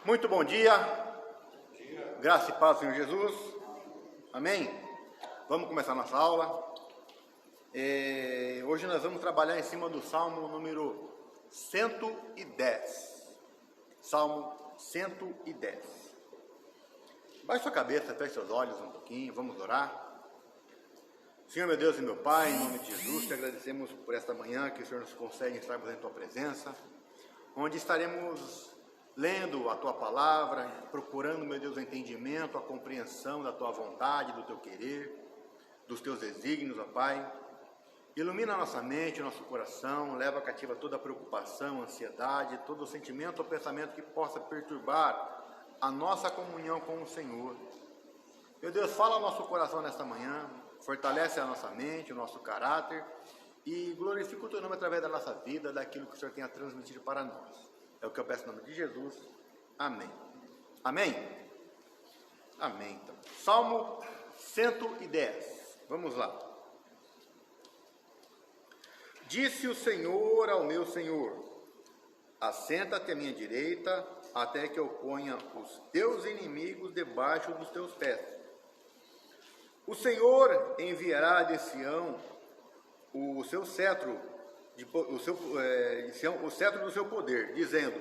Muito bom dia. Graça e paz, Senhor Jesus. Amém? Vamos começar nossa aula. Hoje nós vamos trabalhar em cima do Salmo número 110. Salmo 110. Baixe sua cabeça, feche seus olhos um pouquinho, vamos orar. Senhor, meu Deus e meu Pai, em nome de Jesus, te agradecemos por esta manhã que o Senhor nos concede estarmos em Tua presença, onde estaremos lendo a Tua palavra, procurando, meu Deus, o entendimento, a compreensão da Tua vontade, do Teu querer, dos Teus desígnios, ó Pai. Ilumina a nossa mente, o nosso coração, leva cativa toda a preocupação, ansiedade, todo o sentimento ou pensamento que possa perturbar a nossa comunhão com o Senhor. Meu Deus, fala ao nosso coração nesta manhã, fortalece a nossa mente, o nosso caráter e glorifica o Teu nome através da nossa vida, daquilo que o Senhor tem a transmitir para nós. É o que eu peço em nome de Jesus. Amém. Amém? Amém. Então, Salmo 110. Vamos lá. Disse o Senhor ao meu Senhor: assenta-te à minha direita, até que eu ponha os teus inimigos debaixo dos teus pés. O Senhor enviará de Sião o seu cetro, o cetro do seu poder, dizendo: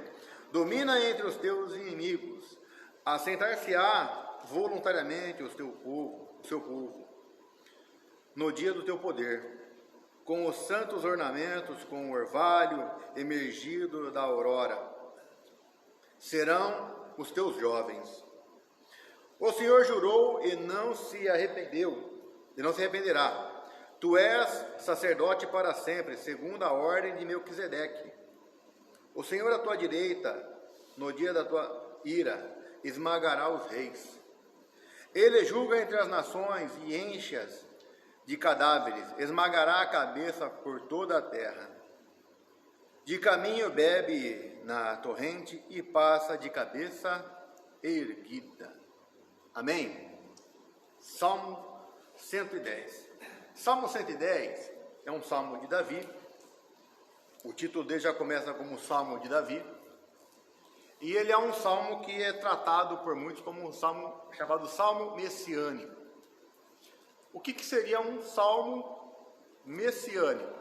domina entre os teus inimigos, assentar-se-á voluntariamente o seu povo, no dia do teu poder, com os santos ornamentos, com o orvalho emergido da aurora, serão os teus jovens. O Senhor jurou e não se arrependerá. Tu és sacerdote para sempre, segundo a ordem de Melquisedeque. O Senhor à tua direita, no dia da tua ira, esmagará os reis. Ele julga entre as nações e enche-as de cadáveres, esmagará a cabeça por toda a terra. De caminho bebe na torrente e passa de cabeça erguida. Amém? Salmo 110. Salmo 110 é um salmo de Davi. O título dele já começa como Salmo de Davi. E ele é um salmo que é tratado por muitos como um salmo chamado Salmo Messiânico. O que seria um salmo messiânico?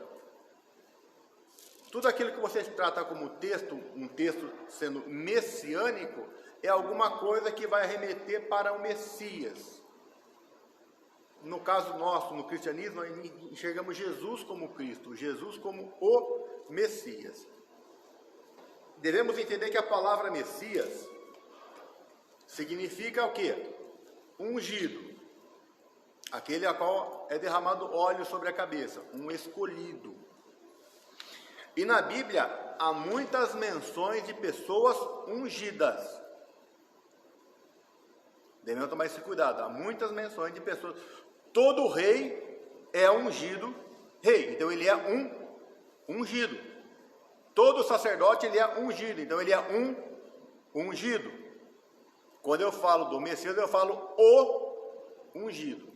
Tudo aquilo que você trata como texto, um texto sendo messiânico, é alguma coisa que vai remeter para o Messias. No caso nosso, no cristianismo, nós enxergamos Jesus como Cristo, Jesus como o Messias. Devemos entender que a palavra Messias significa o quê? Ungido. Aquele a qual é derramado óleo sobre a cabeça, um escolhido. E na Bíblia há muitas menções de pessoas ungidas. Devemos tomar esse cuidado, há muitas menções de pessoas. Todo rei é ungido rei, então ele é ungido. Todo sacerdote ele é ungido, então ele é ungido. Quando eu falo do Messias, eu falo o ungido.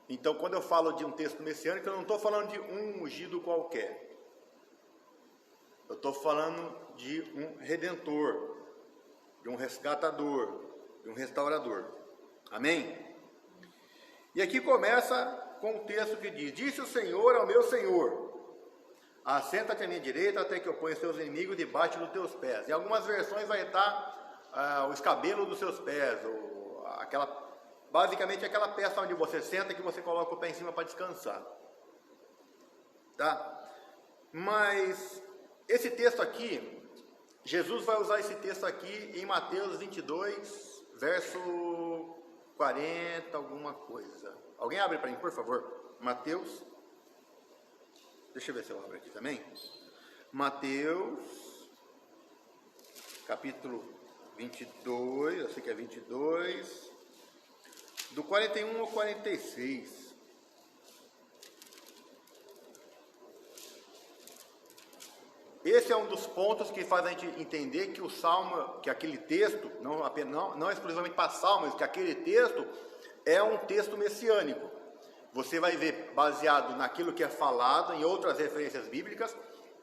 Então, quando eu falo de um texto messiânico, eu não estou falando de um ungido qualquer. Eu estou falando de um redentor, de um resgatador, de um restaurador. Amém? E aqui começa com o texto que diz: disse o Senhor ao meu Senhor: assenta-te à minha direita, até que eu ponha os teus inimigos debaixo dos teus pés. Em algumas versões vai estar o escabelo dos seus pés, ou basicamente aquela peça onde você senta, que você coloca o pé em cima para descansar. Tá? Mas esse texto aqui, Jesus vai usar esse texto aqui em Mateus 22, verso 40, alguma coisa. Alguém abre para mim, por favor? Mateus. Deixa eu ver se eu abro aqui também. Mateus, capítulo 22, eu sei que é 22, do 41 ao 46. Esse é um dos pontos que faz a gente entender que o salmo, que aquele texto, não exclusivamente para salmos, que aquele texto é um texto messiânico. Você vai ver baseado naquilo que é falado, em outras referências bíblicas,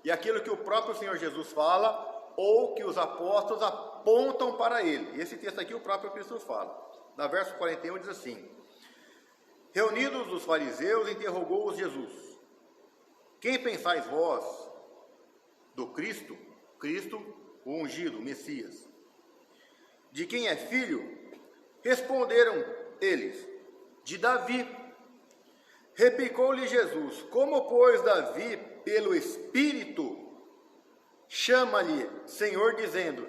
e aquilo que o próprio Senhor Jesus fala ou que os apóstolos apontam para ele. Esse texto aqui o próprio Cristo fala. Na verso 41 diz assim: reunidos os fariseus, interrogou-os Jesus: quem pensais vós do Cristo? Cristo, o ungido, o Messias. De quem é filho? Responderam eles: de Davi. Replicou-lhe Jesus: como, pois, Davi, pelo Espírito, chama-lhe Senhor, dizendo: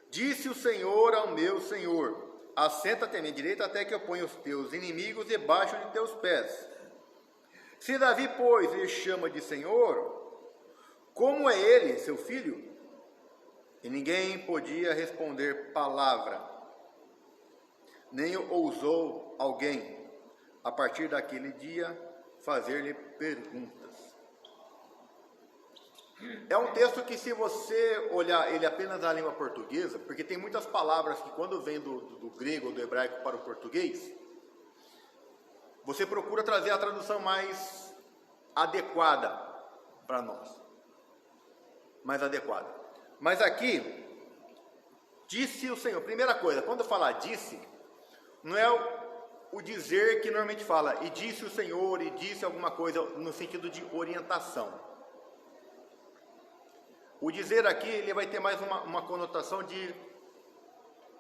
disse o Senhor ao meu Senhor: assenta-te à minha direita até que eu ponha os teus inimigos debaixo de teus pés. Se Davi, pois, lhe chama de Senhor, como é ele, seu filho? E ninguém podia responder palavra, nem ousou alguém, a partir daquele dia, fazer-lhe perguntas. É um texto que, se você olhar ele apenas na língua portuguesa, porque tem muitas palavras que, quando vem do grego ou do hebraico para o português, você procura trazer a tradução mais adequada para nós. Mais adequada. Mas aqui, disse o Senhor. Primeira coisa, quando eu falar disse, não é o dizer que normalmente fala, e disse o Senhor, e disse alguma coisa no sentido de orientação. O dizer aqui, ele vai ter mais uma conotação de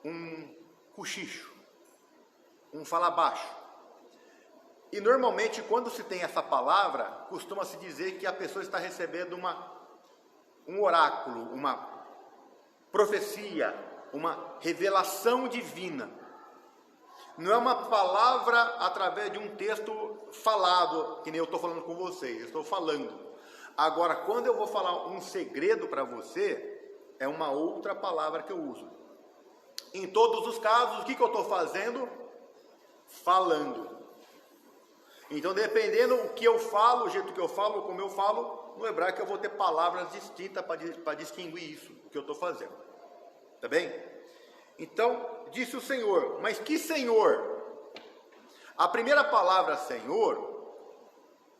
um cochicho, um falar baixo. E normalmente, quando se tem essa palavra, costuma-se dizer que a pessoa está recebendo um oráculo, uma profecia, uma revelação divina. Não é uma palavra através de um texto falado, que nem eu estou falando com vocês, eu estou falando. Agora, quando eu vou falar um segredo para você, é uma outra palavra que eu uso. Em todos os casos, o que eu estou fazendo? Falando. Então, dependendo do que eu falo, o jeito que eu falo, como eu falo, no hebraico eu vou ter palavras distintas para distinguir isso, o que eu estou fazendo. Tá bem? Então, disse o Senhor. Mas que Senhor? A primeira palavra Senhor,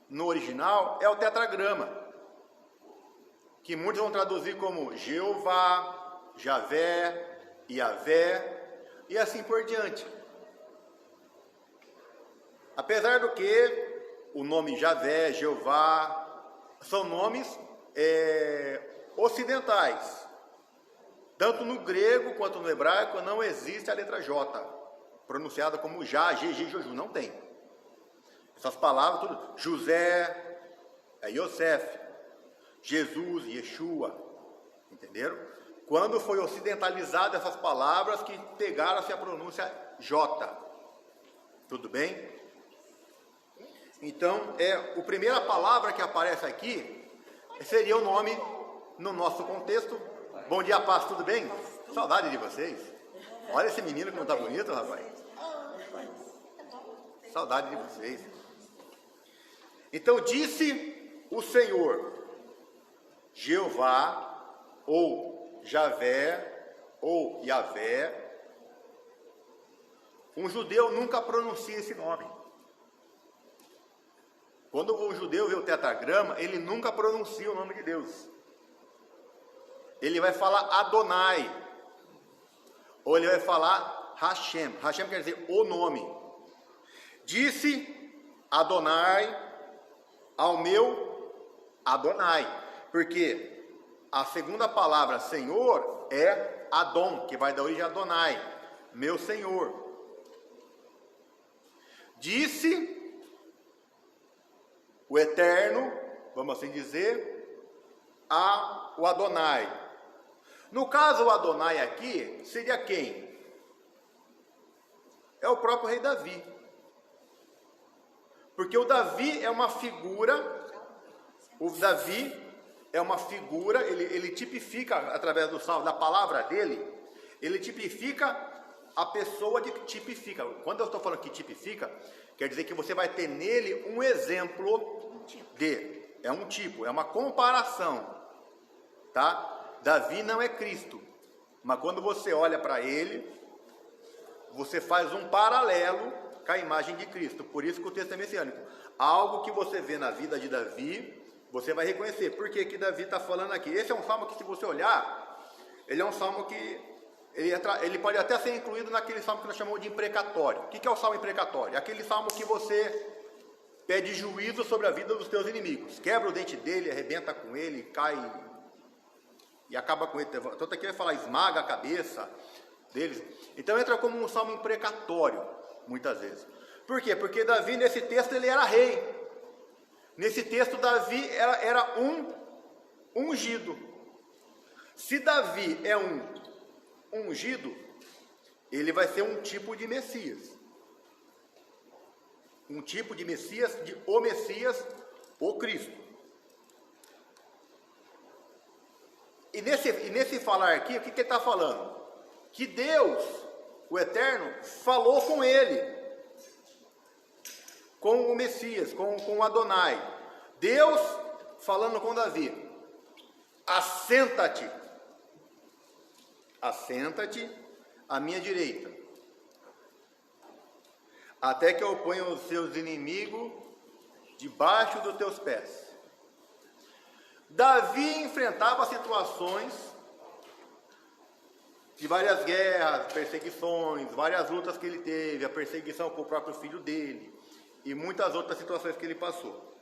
no original, é o tetragrama, que muitos vão traduzir como Jeová, Javé, Iavé, e assim por diante. Apesar do que o nome Javé, Jeová, são nomes ocidentais. Tanto no grego quanto no hebraico não existe a letra J, pronunciada como Já, G, Joju, não tem. Essas palavras, tudo, José, Yosef, Jesus, Yeshua, entenderam? Quando foi ocidentalizada essas palavras que pegaram-se a pronúncia J, tudo bem? Então, a primeira palavra que aparece aqui seria o nome, no nosso contexto. Bom dia, paz, tudo bem? Saudade de vocês. Olha esse menino como tá bonito, rapaz. Saudade de vocês. Então, disse o Senhor, Jeová, ou Javé, ou Yavé. Um judeu nunca pronuncia esse nome. Quando o judeu vê o tetragrama, ele nunca pronuncia o nome de Deus. Ele vai falar Adonai, ou ele vai falar Hashem. Hashem quer dizer o nome. Disse Adonai ao meu Adonai, porque a segunda palavra Senhor é Adon, que vai da origem Adonai, meu Senhor. Disse o Eterno, vamos assim dizer, o Adonai. No caso, o Adonai aqui seria quem? É o próprio rei Davi. Porque o Davi é uma figura, ele tipifica, através do salmo, da palavra dele, ele tipifica a pessoa que tipifica. Quando eu estou falando que tipifica, quer dizer que você vai ter nele um exemplo é um tipo, é uma comparação, tá? Davi não é Cristo, mas quando você olha para ele, você faz um paralelo com a imagem de Cristo. Por isso que o texto é messiânico. Algo que você vê na vida de Davi, você vai reconhecer. Por que que Davi está falando aqui? Esse é um salmo que, se você olhar, ele é um salmo que ele pode até ser incluído naquele salmo que nós chamamos de imprecatório. O que é o salmo imprecatório? É aquele salmo que você pede juízo sobre a vida dos teus inimigos. Quebra o dente dele, arrebenta com ele, cai e acaba com ele. Tanto aqui vai falar, esmaga a cabeça deles. Então entra como um salmo imprecatório, muitas vezes. Por quê? Porque Davi, nesse texto, ele era rei. Nesse texto, Davi era um ungido. Se Davi é um ungido, ele vai ser um tipo de Messias. Um tipo de Messias, o Messias, o Cristo. E nesse falar aqui, o que ele está falando? Que Deus, o Eterno, falou com ele, com o Messias, com o Adonai. Deus falando com Davi: assenta-te à minha direita, até que eu ponha os seus inimigos debaixo dos teus pés. Davi enfrentava situações de várias guerras, perseguições, várias lutas que ele teve, a perseguição com o próprio filho dele e muitas outras situações que ele passou.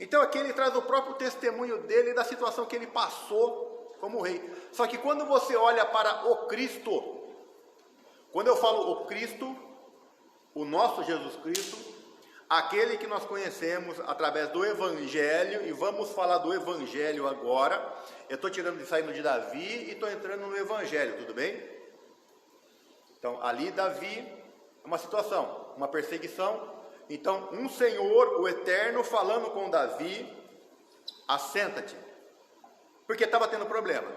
Então aqui ele traz o próprio testemunho dele da situação que ele passou como rei. Só que quando você olha para o Cristo, quando eu falo o Cristo, o nosso Jesus Cristo, aquele que nós conhecemos através do Evangelho, e vamos falar do Evangelho agora. Eu estou saindo de Davi e estou entrando no Evangelho, tudo bem? Então, ali Davi é uma situação, uma perseguição. Então, um Senhor, o Eterno, falando com Davi: assenta-te. Porque estava tendo problema,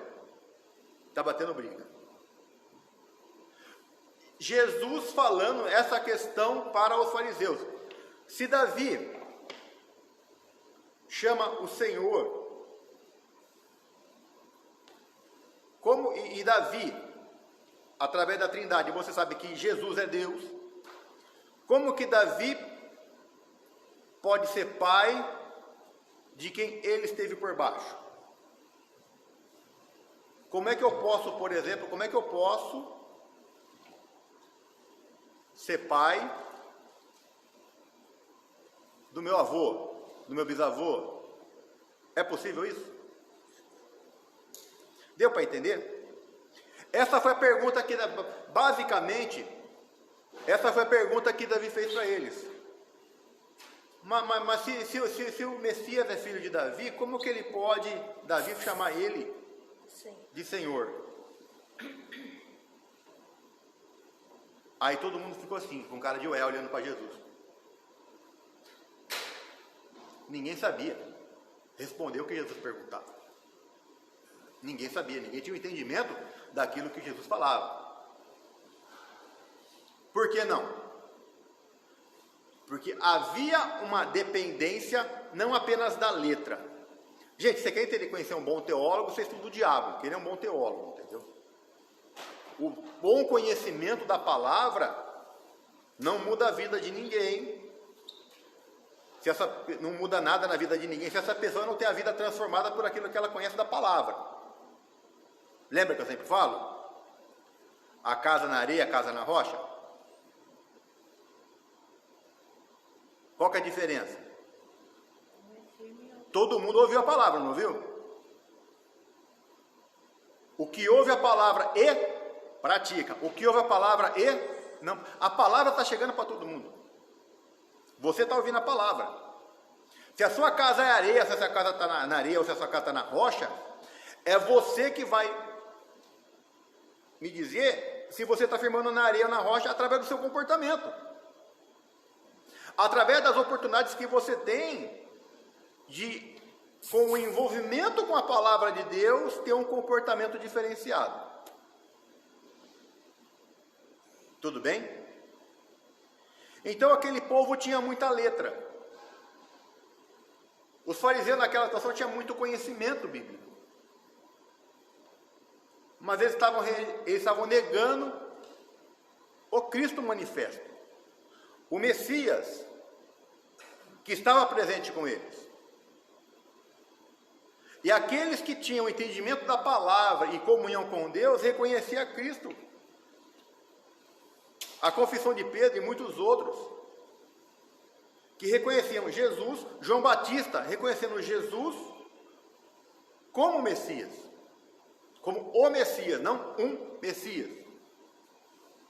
estava tendo briga. Jesus falando essa questão para os fariseus. Se Davi chama o Senhor, e Davi, através da Trindade, você sabe que Jesus é Deus, como que Davi pode ser pai de quem ele esteve por baixo? Como é que eu posso, por exemplo, ser pai do meu avô, do meu bisavô? É possível isso? Deu para entender? Essa foi a pergunta que, basicamente, essa foi a pergunta que Davi fez para eles. Mas se o Messias é filho de Davi, como que ele pode, Davi, chamar ele de Senhor? Aí todo mundo ficou assim, com cara de ué, olhando para Jesus. Ninguém sabia responder o que Jesus perguntava. Ninguém sabia, ninguém tinha o entendimento daquilo que Jesus falava. Por que não? Porque havia uma dependência não apenas da letra. Gente, você quer conhecer um bom teólogo, você estuda o diabo, que ele é um bom teólogo, entendeu? O bom conhecimento da palavra não muda a vida de ninguém. Não muda nada na vida de ninguém se essa pessoa não tem a vida transformada por aquilo que ela conhece da palavra. Lembra que eu sempre falo? A casa na areia, a casa na rocha. Qual que é a diferença? Todo mundo ouviu a palavra, não ouviu? O que ouve a palavra e pratica. O que ouve a palavra e não. A palavra está chegando para todo mundo. Você está ouvindo a palavra. Se a sua casa é areia, se a sua casa está na areia ou se a sua casa está na rocha, é você que vai me dizer se você está firmando na areia ou na rocha através do seu comportamento. Através das oportunidades que você tem com o envolvimento com a palavra de Deus, ter um comportamento diferenciado. Tudo bem? Então aquele povo tinha muita letra. Os fariseus naquela situação tinham muito conhecimento bíblico. Mas eles estavam negando o Cristo manifesto. O Messias que estava presente com eles. E aqueles que tinham entendimento da palavra e comunhão com Deus, reconheciam Cristo. A confissão de Pedro e muitos outros, que reconheciam Jesus, João Batista reconhecendo Jesus como Messias, como o Messias, não um Messias.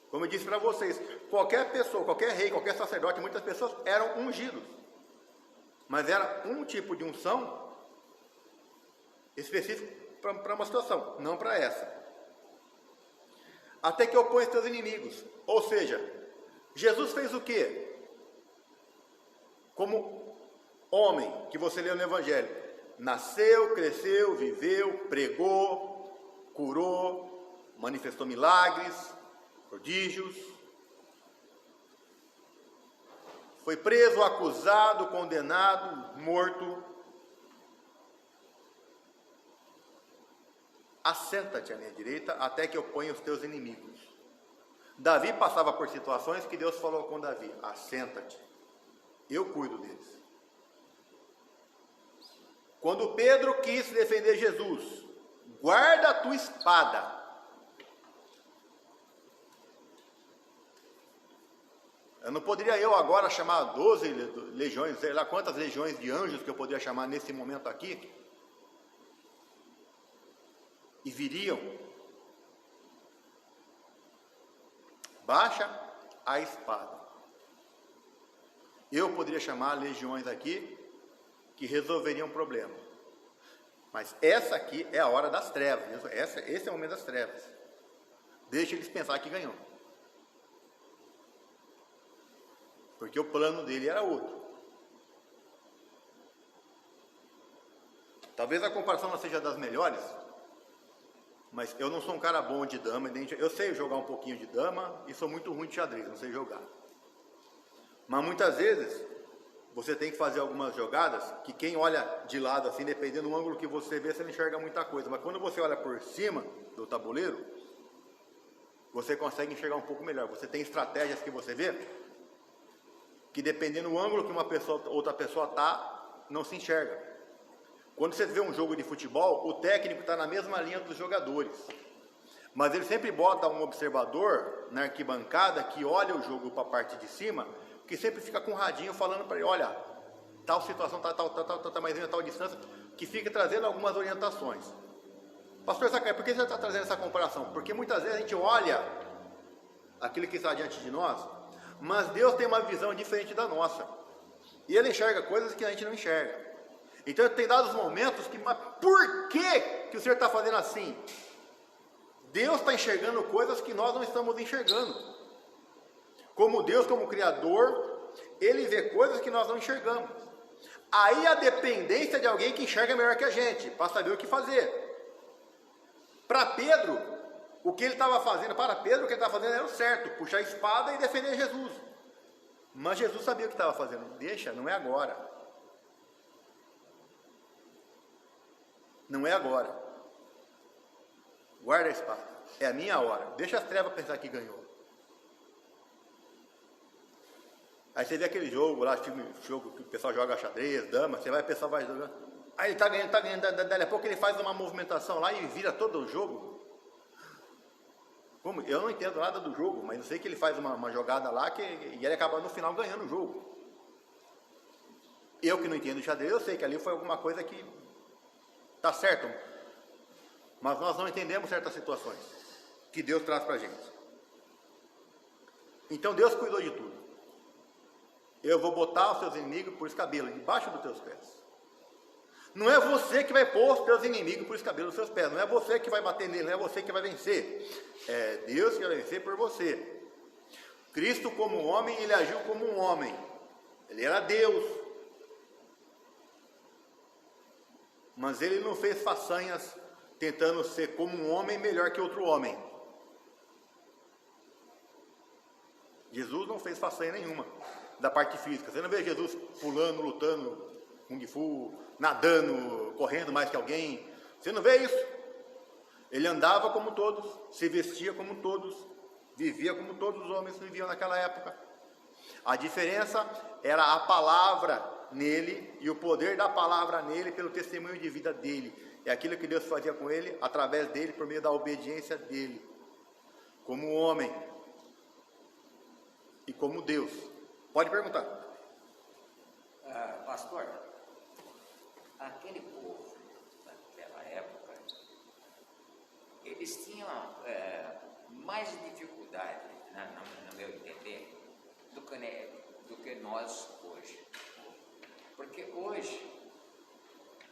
Como eu disse para vocês, qualquer pessoa, qualquer rei, qualquer sacerdote, muitas pessoas eram ungidos, mas era um tipo de unção específico para uma situação, não para essa. Até que opõe os teus inimigos. Ou seja, Jesus fez o quê? Como homem, que você leu no Evangelho. Nasceu, cresceu, viveu, pregou, curou, manifestou milagres, prodígios. Foi preso, acusado, condenado, morto. Assenta-te à minha direita, até que eu ponha os teus inimigos. Davi passava por situações que Deus falou com Davi: assenta-te, eu cuido deles. Quando Pedro quis defender Jesus, guarda a tua espada. Eu não poderia agora chamar 12 legiões, sei lá quantas legiões de anjos que eu poderia chamar nesse momento aqui, e viriam. Baixa a espada. Eu poderia chamar legiões aqui que resolveriam o problema. Mas essa aqui é a hora das trevas. Esse é o momento das trevas. Deixa eles pensar que ganhou. Porque o plano dele era outro. Talvez a comparação não seja das melhores, mas eu não sou um cara bom de dama. Eu sei jogar um pouquinho de dama e sou muito ruim de xadrez, não sei jogar. Mas muitas vezes você tem que fazer algumas jogadas que quem olha de lado assim, dependendo do ângulo que você vê, você não enxerga muita coisa. Mas quando você olha por cima do tabuleiro, você consegue enxergar um pouco melhor. Você tem estratégias que você vê que dependendo do ângulo que outra pessoa está, não se enxerga. Quando você vê um jogo de futebol, o técnico está na mesma linha dos jogadores. Mas ele sempre bota um observador na arquibancada que olha o jogo para a parte de cima, que sempre fica com um radinho falando para ele: olha, tal situação, tá mais em tal distância, que fica trazendo algumas orientações. Pastor Sacaia, por que você está trazendo essa comparação? Porque muitas vezes a gente olha aquilo que está diante de nós, mas Deus tem uma visão diferente da nossa. E Ele enxerga coisas que a gente não enxerga. Então tem dados momentos que, mas por que o Senhor está fazendo assim? Deus está enxergando coisas que nós não estamos enxergando. Como Deus, como Criador, Ele vê coisas que nós não enxergamos. Aí a dependência de alguém que enxerga melhor que a gente, para saber o que fazer. Para Pedro, o que ele estava fazendo era o certo, puxar a espada e defender Jesus. Mas Jesus sabia o que estava fazendo. Deixa, não é agora. Não é agora. Guarda a espada. É a minha hora. Deixa as trevas pensar que ganhou. Aí você vê aquele jogo lá, jogo que o pessoal joga xadrez, dama, o pessoal vai jogando. Aí ele tá ganhando, dali a pouco ele faz uma movimentação lá e vira todo o jogo. Como? Eu não entendo nada do jogo, mas eu sei que ele faz uma jogada lá e ele acaba no final ganhando o jogo. Eu que não entendo xadrez, eu sei que ali foi alguma coisa que tá certo, mas nós não entendemos certas situações que Deus traz para a gente. Então Deus cuidou de tudo. Eu vou botar os seus inimigos por escabelo, debaixo dos teus pés. Não é você que vai pôr os teus inimigos por escabelo dos seus pés. Não é você que vai bater nele, não é você que vai vencer. É Deus que vai vencer por você. Cristo como homem, ele agiu como um homem. Ele era Deus. Mas ele não fez façanhas tentando ser como um homem melhor que outro homem. Jesus não fez façanha nenhuma da parte física. Você não vê Jesus pulando, lutando, kung fu, nadando, correndo mais que alguém. Você não vê isso. Ele andava como todos, se vestia como todos, vivia como todos os homens viviam naquela época. A diferença era a palavra nele e o poder da palavra nele pelo testemunho de vida dele. É aquilo que Deus fazia com ele, através dele, por meio da obediência dele, como homem e como Deus. Pode perguntar. Pastor, aquele povo daquela época, eles tinham mais dificuldade, no meu entender, do que nós hoje. Porque hoje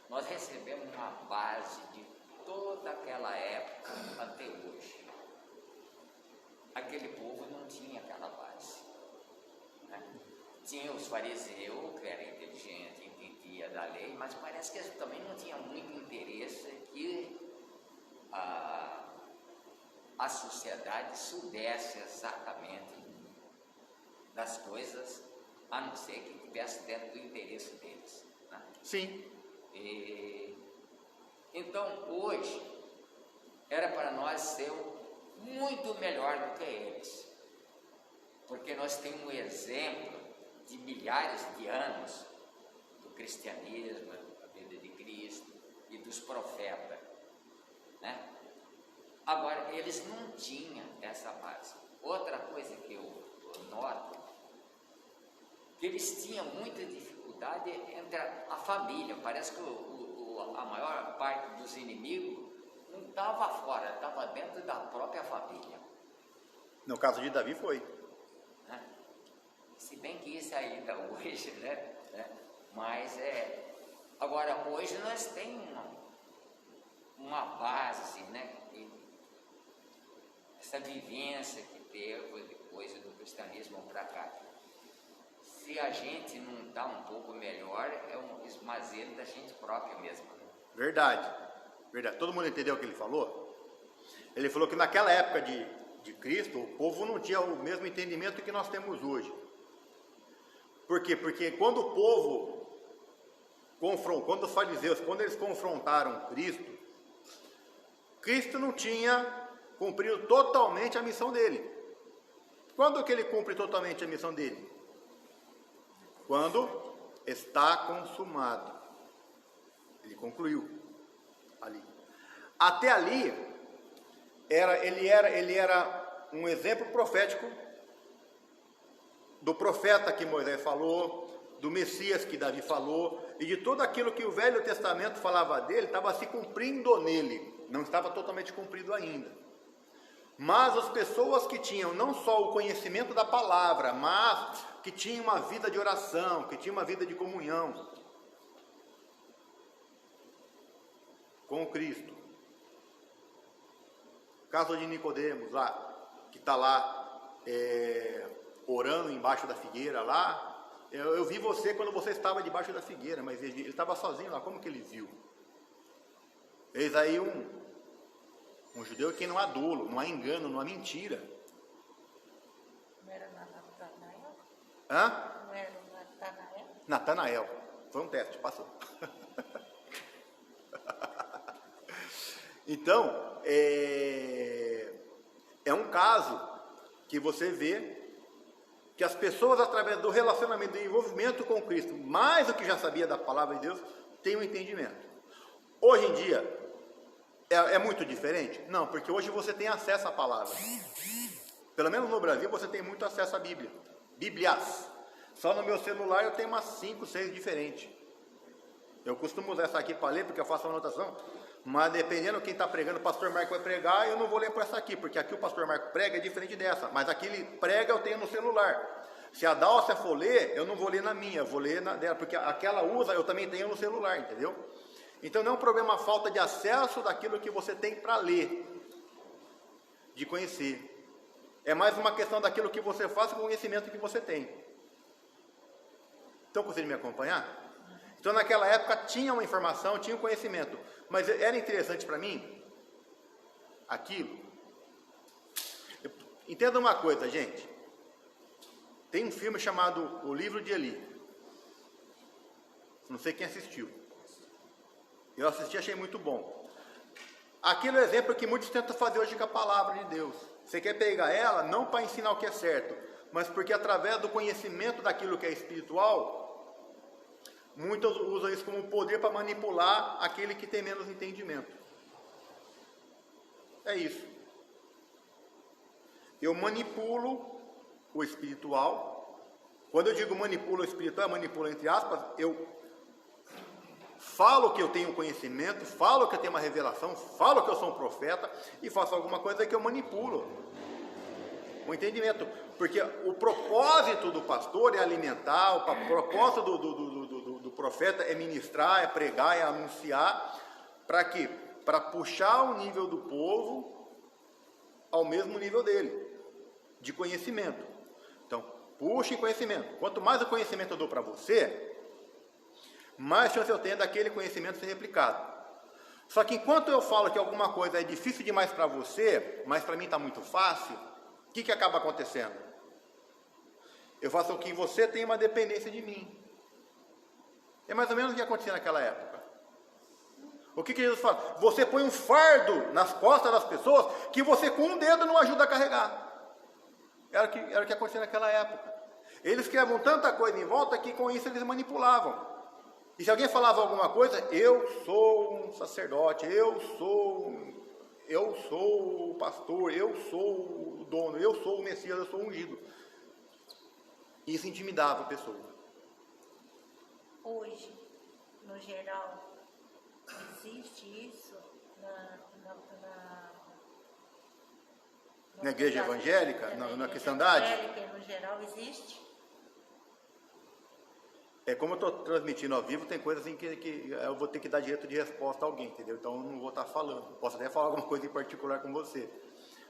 nós recebemos uma base de toda aquela época até hoje. Aquele povo não tinha aquela base, né? Tinha os fariseus, que era inteligente, entendia da lei, mas parece que eles também não tinham muito interesse que a sociedade soubesse exatamente das coisas, a não ser que estivesse dentro do interesse deles, né? Sim. Então, hoje, era para nós ser muito melhor do que eles, porque nós temos um exemplo de milhares de anos do cristianismo, da vida de Cristo e dos profetas, né? Agora, eles não tinham essa base. Outra coisa que eu noto, que eles tinham muita dificuldade entre a família. Parece que a maior parte dos inimigos não estava fora, estava dentro da própria família. No caso de Davi foi. Né? Se bem que isso ainda hoje, né? Mas agora hoje nós temos uma base, né? Essa vivência que teve depois do cristianismo para cá. Se a gente não está um pouco melhor, é um esmazeiro da gente própria mesmo. Né? Verdade, verdade. Todo mundo entendeu o que ele falou? Ele falou que naquela época de Cristo, o povo não tinha o mesmo entendimento que nós temos hoje. Por quê? Porque quando o povo quando os fariseus, quando eles confrontaram Cristo, Cristo não tinha cumprido totalmente a missão dele. Quando que ele cumpre totalmente a missão dele? Quando está consumado. Ele concluiu ali. Até ali, ele era um exemplo profético do profeta que Moisés falou, do Messias que Davi falou, e de tudo aquilo que o Velho Testamento falava dele, estava se cumprindo nele, não estava totalmente cumprido ainda. Mas as pessoas que tinham não só o conhecimento da palavra, mas que tinham uma vida de oração, que tinham uma vida de comunhão com Cristo. O caso de Nicodemos lá, que está lá orando embaixo da figueira lá. Eu vi você quando você estava debaixo da figueira, mas ele estava sozinho lá, como que ele viu? Eis aí um judeu que não há dolo, não há engano, não há mentira. Não era Natanael? Hã? Não era Natanael? Natanael. Foi um teste, passou. Então, é um caso que você vê que as pessoas, através do relacionamento, do envolvimento com Cristo, mais do que já sabia da palavra de Deus, têm um entendimento. Hoje em dia, é muito diferente? Não, porque hoje você tem acesso à palavra. Pelo menos no Brasil, você tem muito acesso à Bíblia. Bíblias. Só no meu celular eu tenho umas 5, 6 diferentes. Eu costumo usar essa aqui para ler, porque eu faço anotação. Mas dependendo de quem está pregando, o pastor Marco vai pregar, eu não vou ler por essa aqui, porque aqui o pastor Marco prega é diferente dessa. Mas aqui ele prega, eu tenho no celular. Se a Dálcia for ler, eu não vou ler na minha, eu vou ler na dela, porque aquela usa, eu também tenho no celular, entendeu? Então não é um problema a falta de acesso daquilo que você tem para ler, de conhecer. É mais uma questão daquilo que você faz com o conhecimento que você tem. Estão conseguindo me acompanhar? Então naquela época tinha uma informação, tinha um conhecimento, mas era interessante para mim aquilo. Entenda uma coisa, gente. Tem um filme chamado O Livro de Eli. Não sei quem assistiu. Eu assisti e achei muito bom. Aquele é o exemplo que muitos tentam fazer hoje com a palavra de Deus. Você quer pegar ela, não para ensinar o que é certo, mas porque através do conhecimento daquilo que é espiritual, muitos usam isso como poder para manipular aquele que tem menos entendimento. É isso. Eu manipulo o espiritual. Quando eu digo manipulo o espiritual, manipulo entre aspas, eu falo que eu tenho conhecimento, falo que eu tenho uma revelação, falo que eu sou um profeta e faço alguma coisa que eu manipulo o entendimento, porque o propósito do pastor é alimentar, o propósito do profeta é ministrar, é pregar, é anunciar, para quê? Para puxar o nível do povo ao mesmo nível dele, de conhecimento. Então, puxe conhecimento. Quanto mais o conhecimento eu dou para você, mais chance eu tenho daquele conhecimento ser replicado. Só que enquanto eu falo que alguma coisa é difícil demais para você, mas para mim está muito fácil, o que acaba acontecendo? Eu faço com que você tenha uma dependência de mim. É mais ou menos o que acontecia naquela época. O que Jesus fala? Você põe um fardo nas costas das pessoas que você com um dedo não ajuda a carregar. Era o que acontecia naquela época. Eles criavam tanta coisa em volta que com isso eles manipulavam. E se alguém falava alguma coisa, eu sou um sacerdote, eu sou o pastor, eu sou o dono, eu sou o Messias, eu sou o ungido. Isso intimidava a pessoa. Hoje, no geral, existe isso na igreja evangélica, na cristandade? No geral, existe? É como eu estou transmitindo ao vivo, tem coisas em que eu vou ter que dar direito de resposta a alguém, entendeu? Então eu não vou estar falando. Posso até falar alguma coisa em particular com você,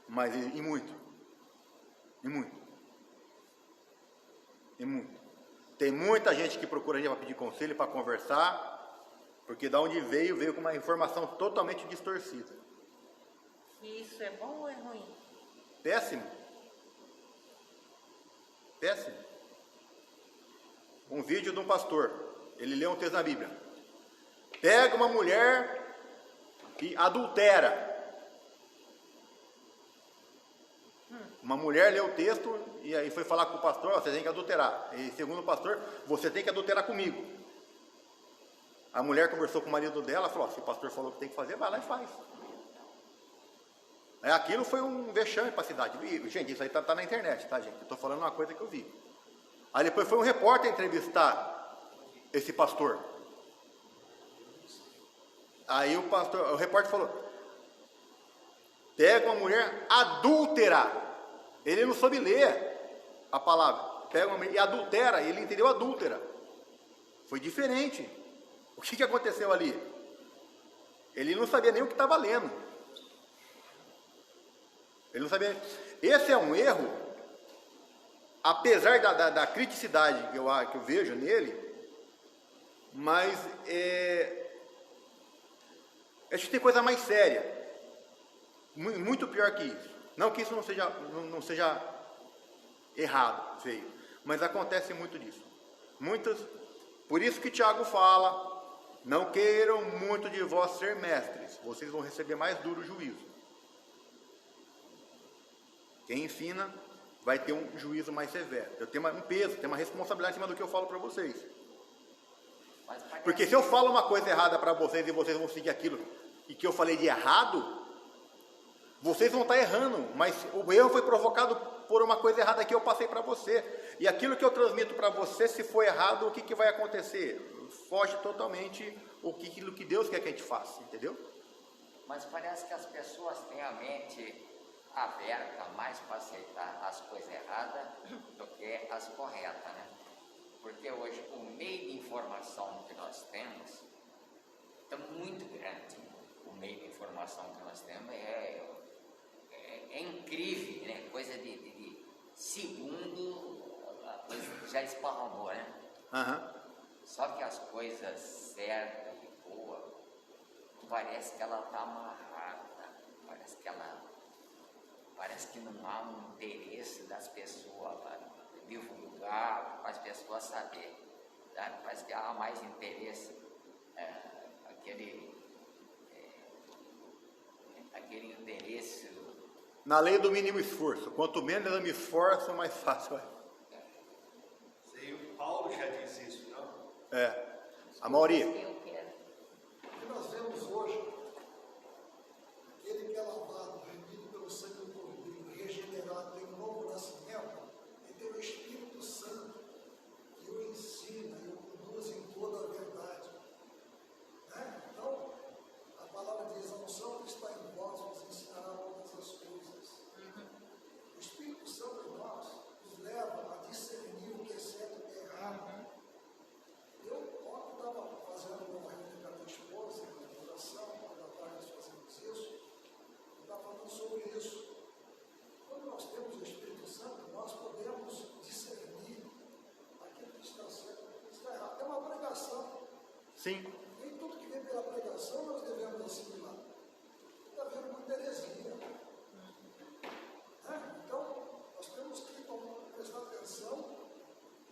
mas e muito. Tem muita gente que procura a gente para pedir conselho, para conversar, porque da onde veio com uma informação totalmente distorcida. E isso é bom ou é ruim? Péssimo. Um vídeo de um pastor, ele lê um texto na Bíblia. Pega uma mulher e adultera. Uma mulher lê o texto e aí foi falar com o pastor, você tem que adulterar. E segundo o pastor, você tem que adulterar comigo. A mulher conversou com o marido dela, falou, se o pastor falou que tem que fazer, vai lá e faz. Aquilo foi um vexame para a cidade. E, gente, isso aí tá na internet, tá, gente? Eu estou falando uma coisa que eu vi. Aí depois foi um repórter entrevistar esse pastor. Aí o repórter falou, pega uma mulher adúltera. Ele não soube ler a palavra. Pega uma mulher e adultera, ele entendeu adúltera. Foi diferente. O que aconteceu ali? Ele não sabia nem o que estava lendo. Ele não sabia. Esse é um erro, apesar da criticidade que eu vejo nele, mas acho que tem coisa mais séria, muito pior que isso. Não que isso não seja errado, feio, mas acontece muito disso. Por isso que Tiago fala, não queiram muito de vós ser mestres, vocês vão receber mais duro juízo. Quem ensina vai ter um juízo mais severo. Eu tenho um peso, tenho uma responsabilidade em cima do que eu falo para vocês. Porque se eu falo uma coisa errada para vocês e vocês vão seguir aquilo e que eu falei de errado, vocês vão estar errando, mas o erro foi provocado por uma coisa errada que eu passei para você. E aquilo que eu transmito para você, se for errado, o que vai acontecer? Foge totalmente aquilo que Deus quer que a gente faça, entendeu? Mas parece que as pessoas têm a mente aberta mais para aceitar as coisas erradas do que as corretas, né? Porque hoje o meio de informação que nós temos é muito grande. O meio de informação que nós temos é incrível, né? Coisa de segundo já esparramou, né? Só que as coisas certas e boas, parece que ela está amarrada, parece que não há um interesse das pessoas para divulgar, para as pessoas saberem. Tá? Parece que há mais interesse, aquele interesse. Na lei do mínimo esforço, quanto menos eu me esforço, mais fácil é. O Paulo já disse isso, não? A Mauri. Eu quero. O que nós vemos hoje, aquele que é lavado, remido pelo sangue do Cordeiro, regenerado, tem um novo nascimento, ele tem o Espírito Santo, que o ensina e o conduz em toda a verdade. Né? Então, a palavra diz, a unção que está em vós vos ensinará todas as coisas. O Espírito Santo em nós nos leva a discernir o que é certo e o que é errado. Eu, ontem, estava fazendo uma reunião com a minha esposa, na oração, quando à tarde nós fazemos isso, eu estava falando sobre isso. Quando nós temos o Espírito Santo, nós podemos discernir aquilo que está certo e aquilo que está errado. É uma pregação. Sim. Nem tudo que vem pela pregação nós devemos assimilar. Está vendo muita heresia. Então, nós temos que prestar atenção,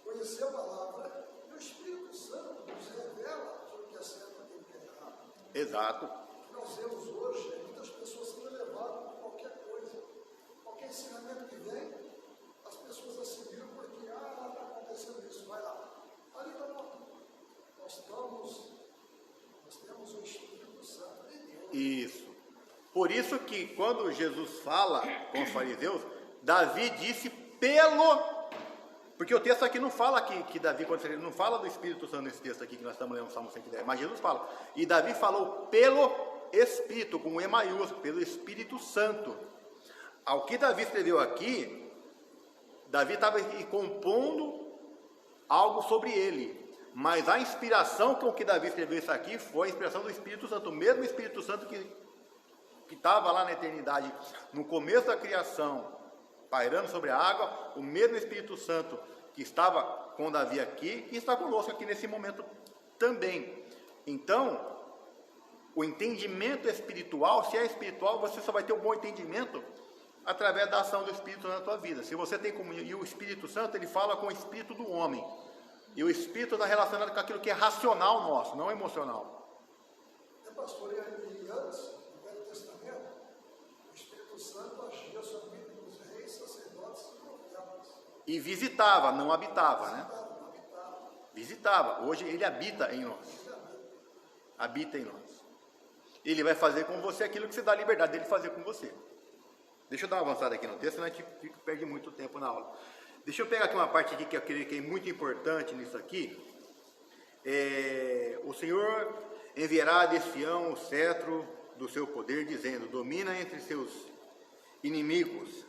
conhecer a palavra, e o Espírito Santo nos revela sobre o que é certo e aquilo que é errado. Exato. O que nós vemos hoje é muitas pessoas sendo levadas por qualquer coisa. Qualquer ensinamento que vem, as pessoas assimilam porque, está acontecendo isso, vai lá. Ali está bom. Nós temos o Espírito Santo de Deus. Isso. Por isso que quando Jesus fala com os fariseus, Davi disse porque o texto aqui não fala que Davi, quando ele não fala do Espírito Santo nesse texto aqui que nós estamos lendo no Salmo 110, mas Jesus fala, e Davi falou pelo Espírito, com E maiúsculo, pelo Espírito Santo. Ao que Davi escreveu aqui, Davi estava compondo algo sobre ele, mas a inspiração com que Davi escreveu isso aqui foi a inspiração do Espírito Santo, o mesmo Espírito Santo que estava lá na eternidade, no começo da criação, pairando sobre a água, o mesmo Espírito Santo que estava com Davi aqui, e está conosco aqui nesse momento também. Então, o entendimento espiritual, se é espiritual, você só vai ter um bom entendimento através da ação do Espírito na tua vida. Se você tem comunhão, e o Espírito Santo, ele fala com o Espírito do homem, e o Espírito está relacionado com aquilo que é racional nosso, não emocional. Pastor, e antes, no Velho Testamento, o Espírito Santo agia somente nos reis, sacerdotes e profetas. E visitava, não habitava, né? Não habitava. Visitava. Hoje ele habita em nós. Habita em nós. Ele vai fazer com você aquilo que você dá a liberdade dele fazer com você. Deixa eu dar uma avançada aqui no texto, senão a gente perde muito tempo na aula. Deixa eu pegar aqui uma parte aqui que eu creio que é muito importante nisso aqui. O Senhor enviará de Sião o cetro do seu poder, dizendo, domina entre seus inimigos.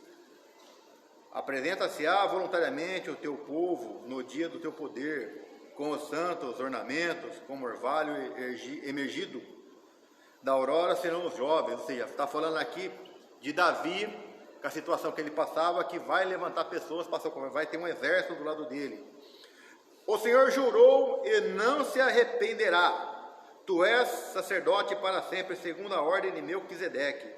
Apresenta-se-á voluntariamente o teu povo no dia do teu poder, com os santos ornamentos, como orvalho emergido. Da aurora serão os jovens, ou seja, está falando aqui de Davi, com a situação que ele passava, que vai levantar pessoas, vai ter um exército do lado dele. O Senhor jurou e não se arrependerá. Tu és sacerdote para sempre, segundo a ordem de Melquisedeque.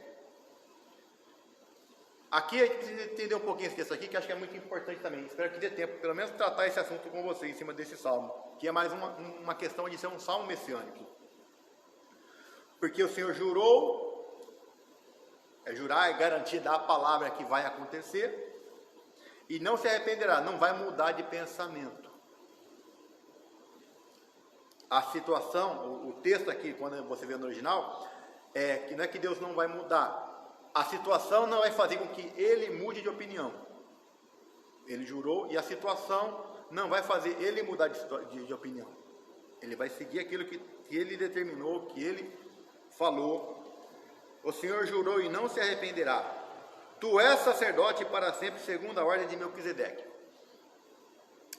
Aqui a gente precisa entender um pouquinho esse texto aqui, que acho que é muito importante também. Espero que dê tempo, pelo menos, tratar esse assunto com você em cima desse salmo, que é mais uma questão de ser um salmo messiânico. Porque o Senhor jurou, jurar é garantir dar a palavra que vai acontecer, e não se arrependerá, não vai mudar de pensamento. A situação, o texto aqui, quando você vê no original, é que não é que Deus não vai mudar. A situação não vai fazer com que ele mude de opinião. Ele jurou e a situação não vai fazer ele mudar de opinião. Ele vai seguir aquilo que ele determinou, que ele falou. O Senhor jurou e não se arrependerá. Tu és sacerdote para sempre, segundo a ordem de Melquisedeque.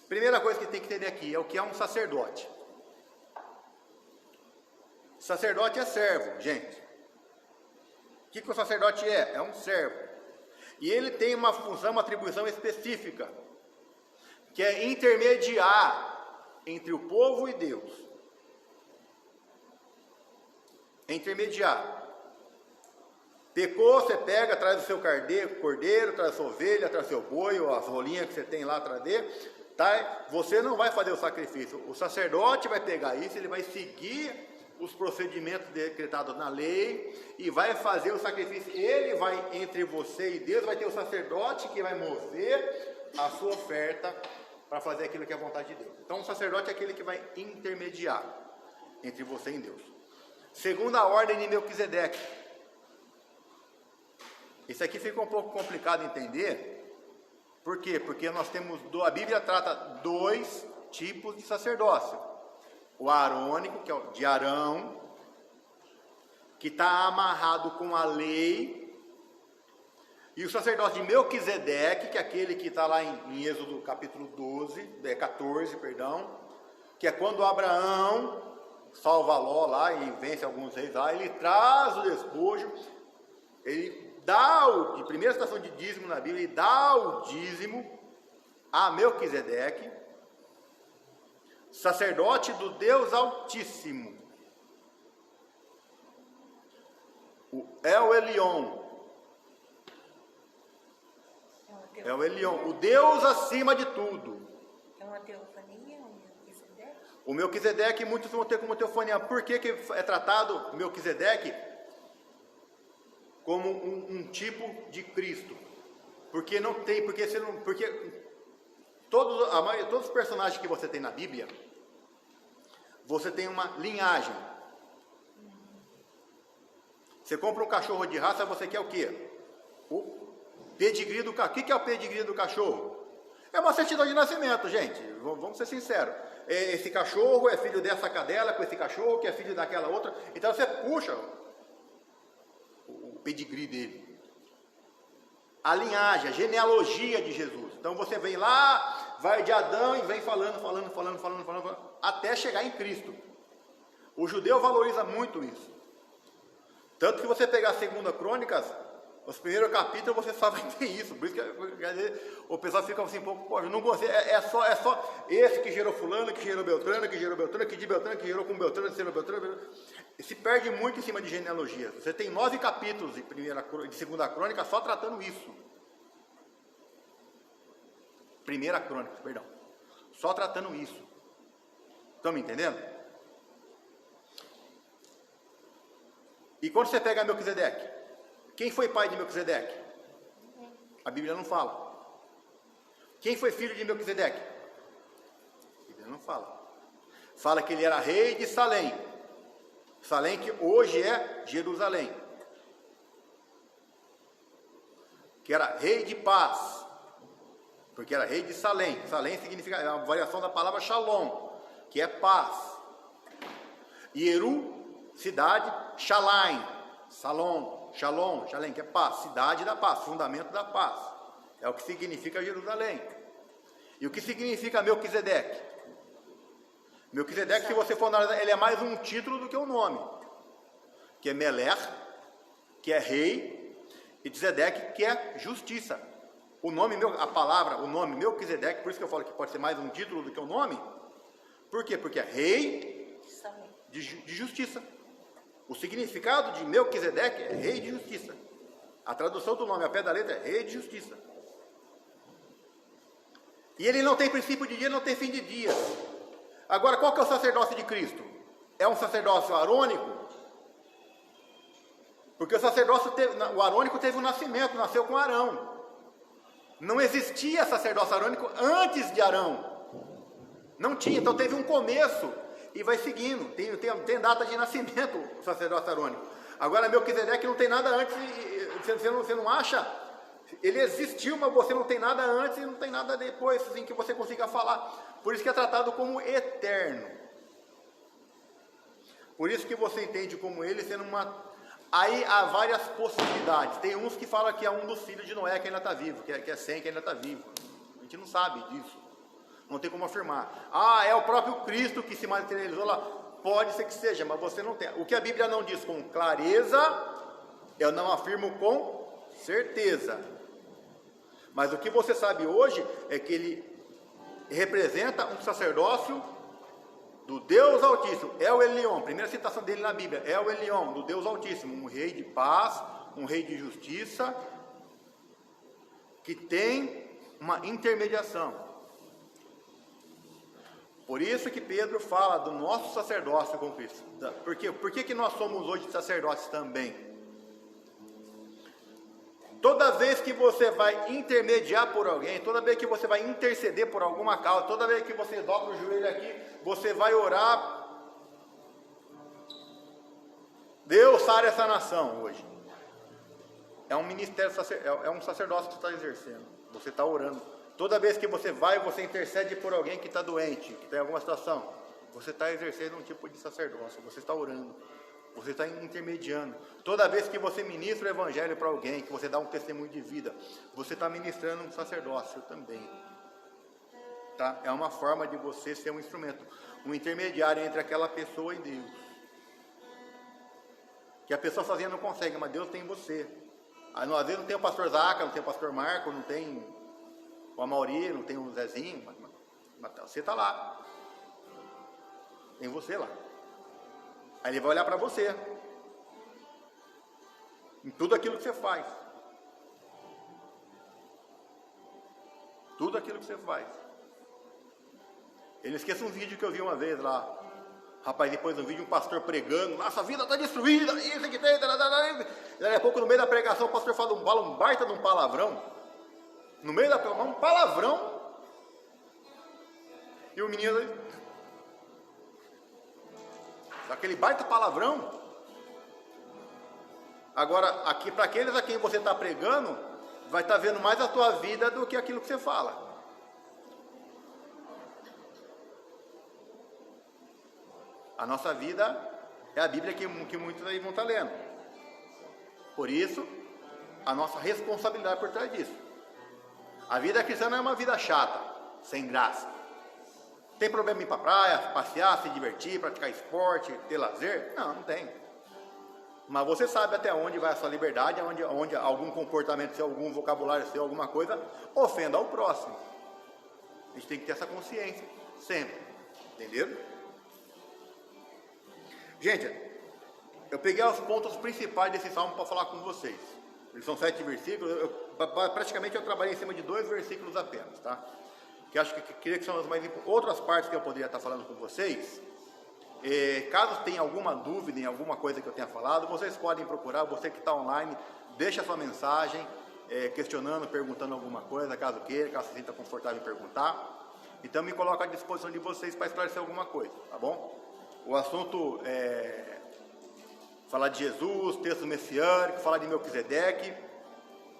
Primeira coisa que tem que entender aqui é o que é um sacerdote. Sacerdote é servo, gente. O que o sacerdote é? É um servo. E ele tem uma função, uma atribuição específica, que é intermediar entre o povo e Deus. Intermediar. Pecou, você pega, traz o seu cordeiro, traz a sua ovelha, traz o seu boi, ou as rolinhas que você tem lá atrás dele, tá? Você não vai fazer o sacrifício. O sacerdote vai pegar isso, ele vai seguir os procedimentos decretados na lei e vai fazer o sacrifício. Ele vai, entre você e Deus, vai ter o sacerdote que vai mover a sua oferta para fazer aquilo que é a vontade de Deus. Então o sacerdote é aquele que vai intermediar. entre você e Deus. Segundo a ordem de Melquisedeque. Isso aqui fica um pouco complicado de entender. Por quê? Porque nós temos, a Bíblia trata 2 tipos de sacerdócio. O arônico, que é o de Arão, que está amarrado com a lei, e o sacerdócio de Melquisedeque, que é aquele que está lá em Êxodo capítulo 14, que é quando Abraão salva Ló lá e vence alguns reis lá, ele traz o despojo, ele dá de primeira citação de dízimo na Bíblia, ele dá o dízimo a Melquisedeque, sacerdote do Deus Altíssimo, o El Elyon, o Deus acima de tudo. É uma teofania, um Melquisedeque? O Melquisedeque, muitos vão ter como teofania. Por que é tratado Melquisedeque como um tipo de Cristo? Porque não tem, todos os personagens que você tem na Bíblia, você tem uma linhagem. Você compra um cachorro de raça, você quer o quê? O pedigree do cachorro. O que é o pedigree do cachorro? É uma certidão de nascimento, gente. Vamos ser sinceros. Esse cachorro é filho dessa cadela com esse cachorro, que é filho daquela outra. Então você puxa o pedigree dele. A linhagem, a genealogia de Jesus. Então você vem lá, vai de Adão e vem falando, até chegar em Cristo. O judeu valoriza muito isso. Tanto que você pegar a 2 Crônicas, os primeiros capítulos você só vai ter isso. Por isso que o pessoal fica assim um pouco, pô, não gostei, é só esse que gerou fulano, que gerou Beltrano, que gerou Beltrano, que de Beltrano, que gerou com Beltrano, que gerou Beltrano. Se perde muito em cima de genealogia. Você tem 9 capítulos de 2 Crônica só tratando isso. 1 Crônica, perdão. Só tratando isso. Estão me entendendo? E quando você pega Melquisedeque, quem foi pai de Melquisedeque? A Bíblia não fala. Quem foi filho de Melquisedeque? A Bíblia não fala. Fala que ele era rei de Salém. Salém que hoje é Jerusalém. Que era rei de paz. Porque era rei de Salém. Salém significa, é uma variação da palavra Shalom, que é paz. Yeru, cidade, Shalaim, Shalom, que é paz, cidade da paz, fundamento da paz. É o que significa Jerusalém. E o que significa Melquisedeque? Melquisedeque, se você for analisar, ele é mais um título do que um nome. Que é Meler, que é rei, e Zedeque, que é justiça. O nome Melquisedeque, por isso que eu falo que pode ser mais um título do que um nome. Por quê? Porque é rei de justiça. O significado de Melquisedeque é rei de justiça. A tradução do nome, a pé da letra, é rei de justiça. E ele não tem princípio de dia, não tem fim de dia. Agora, qual que é o sacerdócio de Cristo? É um sacerdócio arônico? Porque o arônico teve um nascimento, nasceu com Arão. Não existia sacerdócio arônico antes de Arão. Não tinha, então teve um começo e vai seguindo. Tem data de nascimento o sacerdócio arônico. Agora, Melquisedeque não tem nada antes, você não acha? Ele existiu, mas você não tem nada antes e não tem nada depois, assim, que você consiga falar. Por isso que é tratado como eterno. Por isso que você entende como ele sendo uma... Aí há várias possibilidades. Tem uns que falam que é um dos filhos de Noé que ainda está vivo, que é Sem que ainda está vivo. A gente não sabe disso. Não tem como afirmar. É o próprio Cristo que se materializou lá. Pode ser que seja, mas você não tem. O que a Bíblia não diz com clareza, eu não afirmo com certeza. Mas o que você sabe hoje é que ele representa um sacerdócio do Deus Altíssimo. É o Elion, primeira citação dele na Bíblia. É o Elion, do Deus Altíssimo. Um rei de paz, um rei de justiça, que tem uma intermediação. Por isso que Pedro fala do nosso sacerdócio com Cristo. Por que nós somos hoje sacerdotes também? Toda vez que você vai intermediar por alguém, toda vez que você vai interceder por alguma causa, toda vez que você dobra o joelho aqui, você vai orar Deus sara essa nação hoje. É um ministério, é um sacerdócio que você está exercendo. Você está orando. Toda vez que você vai, você intercede por alguém que está doente, que está em alguma situação. Você está exercendo um tipo de sacerdócio. Você está orando. Você está intermediando. Toda vez que você ministra o evangelho para alguém, que você dá um testemunho de vida, você está ministrando um sacerdócio também. Tá? É uma forma de você ser um instrumento, um intermediário entre aquela pessoa e Deus. Que a pessoa sozinha não consegue, mas Deus tem você. Às vezes não tem o pastor Zaca, não tem o pastor Marco, não tem o Amauri, não tem o Zezinho, mas você está lá. Tem você lá. Aí ele vai olhar para você. Em tudo aquilo que você faz. Tudo aquilo que você faz. Ele esquece um vídeo que eu vi uma vez lá. Rapaz, depois do vídeo, um pastor pregando, nossa vida está destruída, isso que tem, daí a pouco no meio da pregação o pastor fala um baita de um palavrão, no meio da pregação, um palavrão, e o menino, aquele baita palavrão. Agora, aqui para aqueles a quem você está pregando, vai estar vendo mais a tua vida do que aquilo que você fala. A nossa vida é a Bíblia que muitos aí vão estar lendo. Por isso, a nossa responsabilidade por trás disso. A vida cristã não é uma vida chata, sem graça. Tem problema em ir para a praia, passear, se divertir, praticar esporte, ter lazer? Não, não tem. Mas você sabe até onde vai a sua liberdade, onde algum comportamento seu, algum vocabulário seu, alguma coisa, ofenda ao próximo. A gente tem que ter essa consciência, sempre. Entenderam? Gente, eu peguei os pontos principais desse salmo para falar com vocês. Eles são 7 versículos, praticamente eu trabalhei em cima de 2 versículos apenas, tá? Que acho que são as mais importantes. Outras partes que eu poderia estar falando com vocês, caso tenha alguma dúvida em alguma coisa que eu tenha falado, vocês podem procurar, você que está online, deixa sua mensagem, questionando, perguntando alguma coisa, caso queira, caso se sinta confortável em perguntar. Então me coloco à disposição de vocês para esclarecer alguma coisa, tá bom? O assunto falar de Jesus, texto messiânico, falar de Melquisedeque,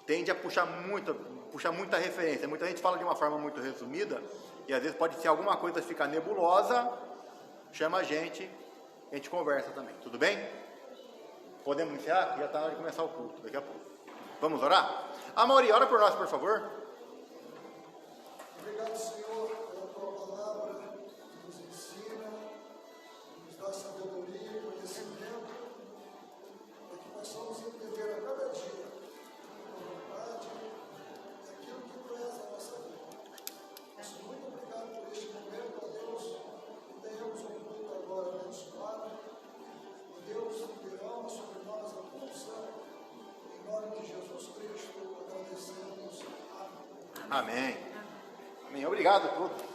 tende a puxar muita referência. Muita gente fala de uma forma muito resumida, e às vezes pode ser alguma coisa ficar nebulosa, chama a gente conversa também, tudo bem? Podemos iniciar? Já está na hora de começar o culto, daqui a pouco. Vamos orar? Amauri, ora por nós, por favor. Obrigado, Senhor, pela tua palavra que nos ensina, nos dá sabedoria e conhecimento, para que possamos entender a cada dia a tua vontade e aquilo que tu és a nossa vida. Muito obrigado por este momento, ó Deus, que tenhamos um culto agora abençoado, ó Deus, que derrama sobre nós a tua unção, em nome de Jesus Cristo, agradecemos. Amém. Amém. Amém. Obrigado a todos.